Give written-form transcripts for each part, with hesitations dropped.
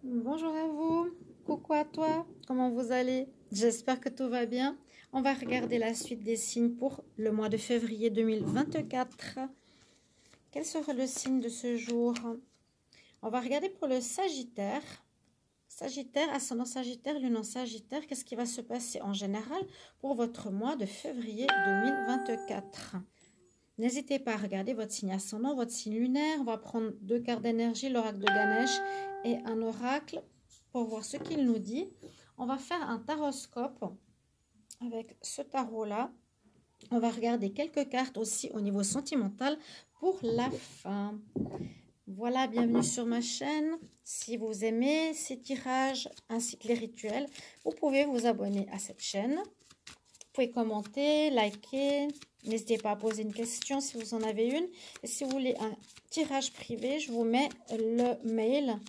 Bonjour à vous, coucou à toi, comment vous allez? J'espère que tout va bien. On va regarder la suite des signes pour le mois de février 2024. Quel sera le signe de ce jour? On va regarder pour le Sagittaire. Sagittaire, ascendant Sagittaire, lune en Sagittaire. Qu'est-ce qui va se passer en général pour votre mois de février 2024? N'hésitez pas à regarder votre signe ascendant, votre signe lunaire. On va prendre 2 cartes d'énergie, l'oracle de Ganesh et un oracle pour voir ce qu'il nous dit. On va faire un taroscope avec ce tarot-là. On va regarder quelques cartes aussi au niveau sentimental pour la fin. Voilà, bienvenue sur ma chaîne. Si vous aimez ces tirages ainsi que les rituels, vous pouvez vous abonner à cette chaîne. Vous pouvez commenter, liker. N'hésitez pas à poser une question si vous en avez une. Et si vous voulez un tirage privé, je vous mets le mail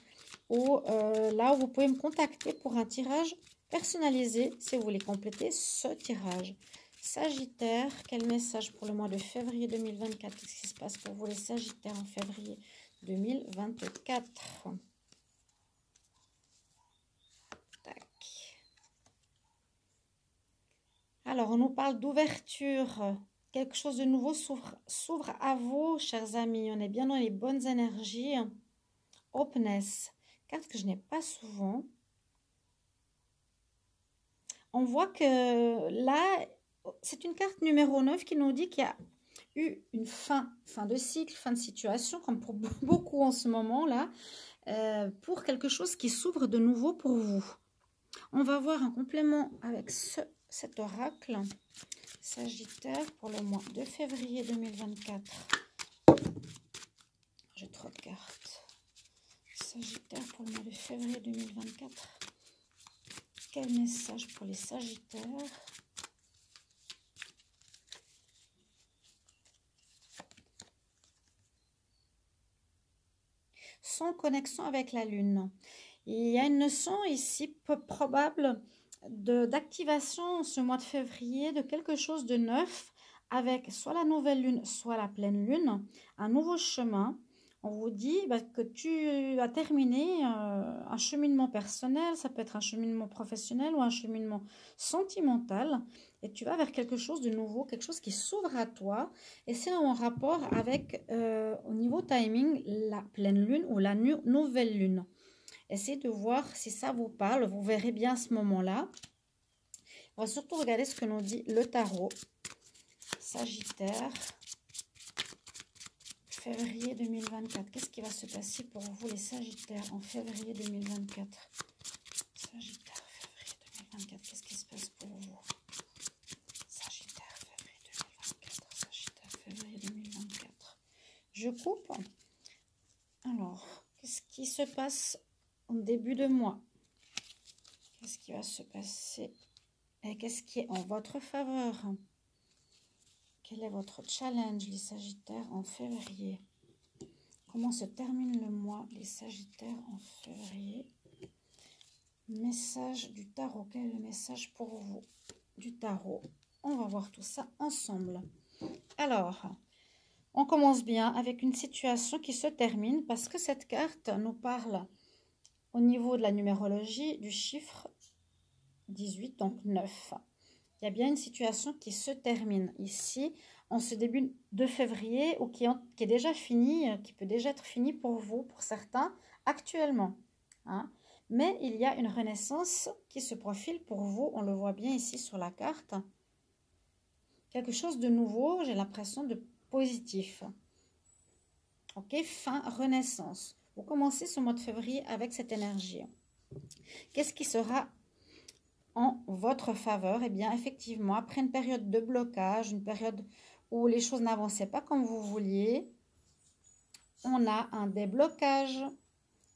là où vous pouvez me contacter pour un tirage personnalisé si vous voulez compléter ce tirage. Sagittaire, quel message pour le mois de février 2024? Qu'est-ce qui se passe pour vous les Sagittaires en février 2024? Tac. Alors, on nous parle d'ouverture. Quelque chose de nouveau s'ouvre à vous, chers amis. On est bien dans les bonnes énergies. Openness, carte que je n'ai pas souvent. On voit que là, c'est une carte numéro 9 qui nous dit qu'il y a eu une fin de cycle, fin de situation, comme pour beaucoup en ce moment-là, pour quelque chose qui s'ouvre de nouveau pour vous. On va voir un complément avec cet oracle. Sagittaire pour le mois de février 2024. J'ai trop de cartes. Sagittaire pour le mois de février 2024. Quel message pour les Sagittaires? Sans connexion avec la Lune. Il y a une notion ici peu probable d'activation ce mois de février de quelque chose de neuf avec soit la nouvelle lune, soit la pleine lune, un nouveau chemin. On vous dit que tu as terminé un cheminement personnel, ça peut être un cheminement professionnel ou un cheminement sentimental, et tu vas vers quelque chose de nouveau, quelque chose qui s'ouvre à toi, et c'est en rapport avec, au niveau timing, la pleine lune ou la nouvelle lune. Essayez de voir si ça vous parle, vous verrez bien à ce moment-là. On va surtout regarder ce que nous dit le tarot. Sagittaire, février 2024. Qu'est-ce qui va se passer pour vous les Sagittaires en février 2024? Sagittaire, février 2024. Qu'est-ce qui se passe pour vous? Sagittaire, février 2024. Sagittaire, février 2024. Je coupe. Alors, qu'est-ce qui se passe en début de mois? Qu'est-ce qui va se passer? Et qu'est-ce qui est en votre faveur? Quel est votre challenge, les Sagittaires, en février? Comment se termine le mois, les Sagittaires, en février? Message du tarot. Quel est le message pour vous du tarot? On va voir tout ça ensemble. Alors, on commence bien avec une situation qui se termine parce que cette carte nous parle au niveau de la numérologie du chiffre 18, donc 9. Il y a bien une situation qui se termine ici en ce début de février ou qui est déjà fini, qui peut déjà être fini pour vous, pour certains, actuellement. Hein. Mais il y a une renaissance qui se profile pour vous, on le voit bien ici sur la carte. Quelque chose de nouveau, j'ai l'impression de positif. Ok, fin, renaissance. Vous commencez ce mois de février avec cette énergie. Qu'est-ce qui sera en votre faveur? Eh bien, effectivement, après une période de blocage, une période où les choses n'avançaient pas comme vous vouliez, on a un déblocage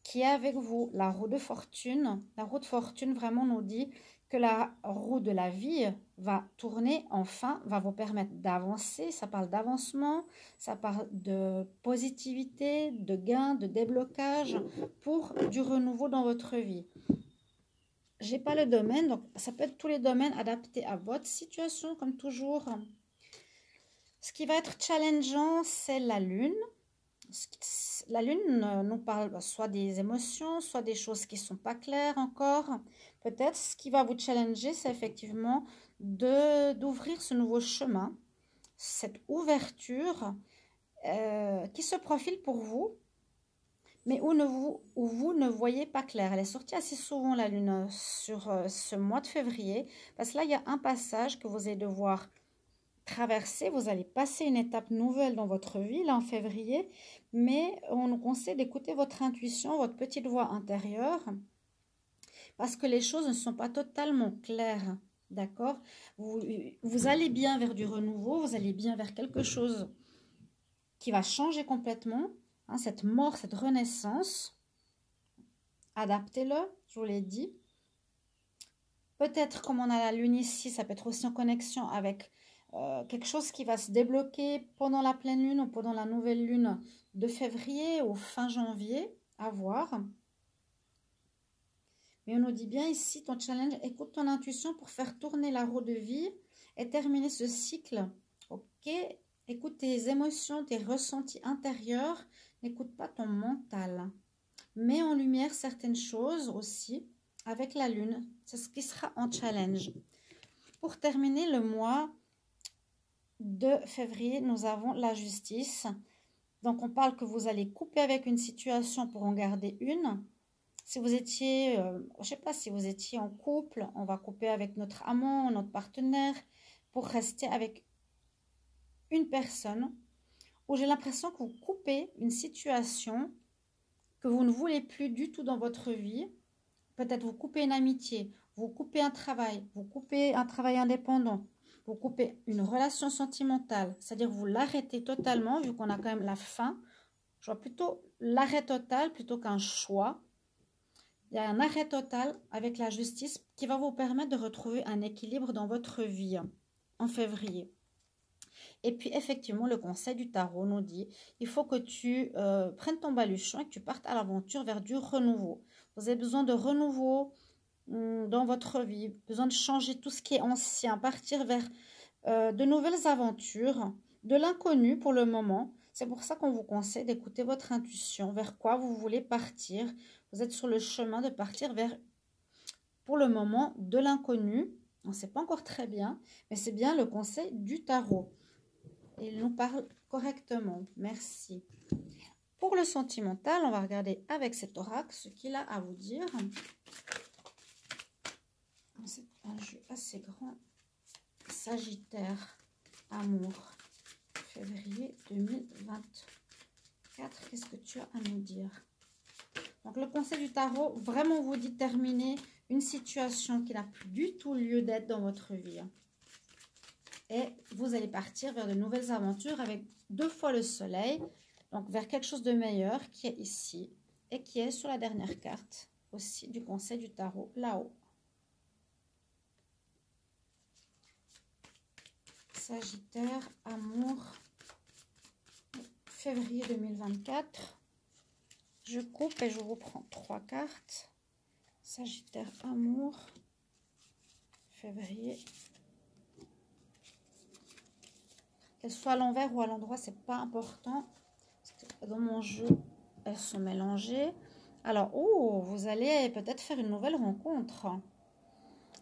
qui est avec vous, la roue de fortune. La roue de fortune vraiment nous dit que la roue de la vie va tourner enfin, va vous permettre d'avancer. Ça parle d'avancement, ça parle de positivité, de gain, de déblocage pour du renouveau dans votre vie. J'ai pas le domaine, donc ça peut être tous les domaines adaptés à votre situation, comme toujours. Ce qui va être challengeant, c'est la lune. La lune nous parle soit des émotions, soit des choses qui ne sont pas claires encore. Peut-être ce qui va vous challenger, c'est effectivement d'ouvrir ce nouveau chemin, cette ouverture qui se profile pour vous, mais où vous ne voyez pas clair. Elle est sortie assez souvent, la lune, sur ce mois de février, parce que là, il y a un passage que vous allez devoir traverser. Vous allez passer une étape nouvelle dans votre vie, là, en février, mais on nous conseille d'écouter votre intuition, votre petite voix intérieure, parce que les choses ne sont pas totalement claires, d'accord? Vous allez bien vers du renouveau, vous allez bien vers quelque chose qui va changer complètement, hein, cette mort, cette renaissance. Adaptez-le, je vous l'ai dit. Peut-être comme on a la lune ici, ça peut être aussi en connexion avec quelque chose qui va se débloquer pendant la pleine lune ou pendant la nouvelle lune de février ou fin janvier, à voir. Mais on nous dit bien ici, ton challenge, écoute ton intuition pour faire tourner la roue de vie et terminer ce cycle. Ok, écoute tes émotions, tes ressentis intérieurs, n'écoute pas ton mental. Mets en lumière certaines choses aussi avec la lune. C'est ce qui sera en challenge. Pour terminer le mois de février, nous avons la justice. Donc, on parle que vous allez couper avec une situation pour en garder une. Si vous étiez, je ne sais pas, si vous étiez en couple, on va couper avec notre amant, notre partenaire, pour rester avec une personne où j'ai l'impression que vous coupez une situation que vous ne voulez plus du tout dans votre vie. Peut-être vous coupez une amitié, vous coupez un travail, vous coupez un travail indépendant, vous coupez une relation sentimentale, c'est-à-dire vous l'arrêtez totalement, vu qu'on a quand même la fin. Je vois plutôt l'arrêt total plutôt qu'un choix. Il y a un arrêt total avec la justice qui va vous permettre de retrouver un équilibre dans votre vie en février. Et puis effectivement, le conseil du tarot nous dit, il faut que tu prennes ton baluchon et que tu partes à l'aventure vers du renouveau. Vous avez besoin de renouveau dans votre vie, besoin de changer tout ce qui est ancien, partir vers de nouvelles aventures, de l'inconnu pour le moment. C'est pour ça qu'on vous conseille d'écouter votre intuition, vers quoi vous voulez partir. Vous êtes sur le chemin de partir vers, pour le moment, de l'inconnu. On ne sait pas encore très bien, mais c'est bien le conseil du tarot. Il nous parle correctement. Merci. Pour le sentimental, on va regarder avec cet oracle ce qu'il a à vous dire. C'est un jeu assez grand. Sagittaire, amour, février 2024. Qu'est-ce que tu as à nous dire? Donc, le conseil du tarot, vraiment vous dit terminer une situation qui n'a plus du tout lieu d'être dans votre vie. Et vous allez partir vers de nouvelles aventures avec 2 fois le soleil. Donc, vers quelque chose de meilleur qui est ici et qui est sur la dernière carte aussi du conseil du tarot, là-haut. Sagittaire, amour, février 2024. Je coupe et je vous prends 3 cartes. Sagittaire, amour, février. Qu'elles soient à l'envers ou à l'endroit, c'est pas important. Dans mon jeu, elles sont mélangées. Alors, oh, vous allez peut-être faire une nouvelle rencontre.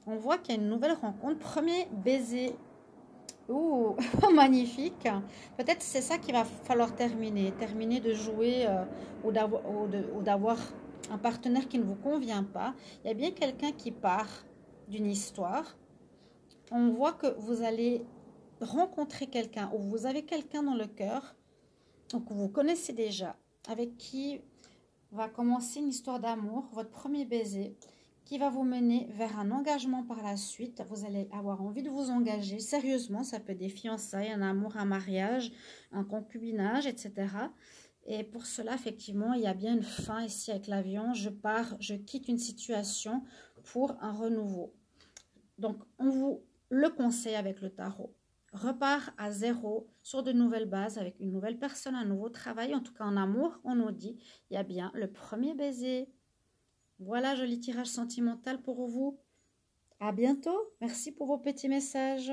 On voit qu'il y a une nouvelle rencontre. Premier baiser. Oh, magnifique. Peut-être c'est ça qu'il va falloir terminer. Terminer de jouer ou d'avoir un partenaire qui ne vous convient pas. Il y a bien quelqu'un qui part d'une histoire. On voit que vous allez rencontrer quelqu'un ou vous avez quelqu'un dans le cœur, donc vous connaissez déjà, avec qui va commencer une histoire d'amour, votre premier baiser, qui va vous mener vers un engagement par la suite. Vous allez avoir envie de vous engager sérieusement, ça peut être des fiançailles, un amour, un mariage, un concubinage, etc. Et pour cela, effectivement, il y a bien une fin ici avec l'avion. Je pars, je quitte une situation pour un renouveau. Donc, on vous le conseille avec le tarot. Repart à zéro sur de nouvelles bases avec une nouvelle personne, un nouveau travail. En tout cas, en amour, on nous dit, il y a bien le premier baiser. Voilà, joli tirage sentimental pour vous. À bientôt. Merci pour vos petits messages.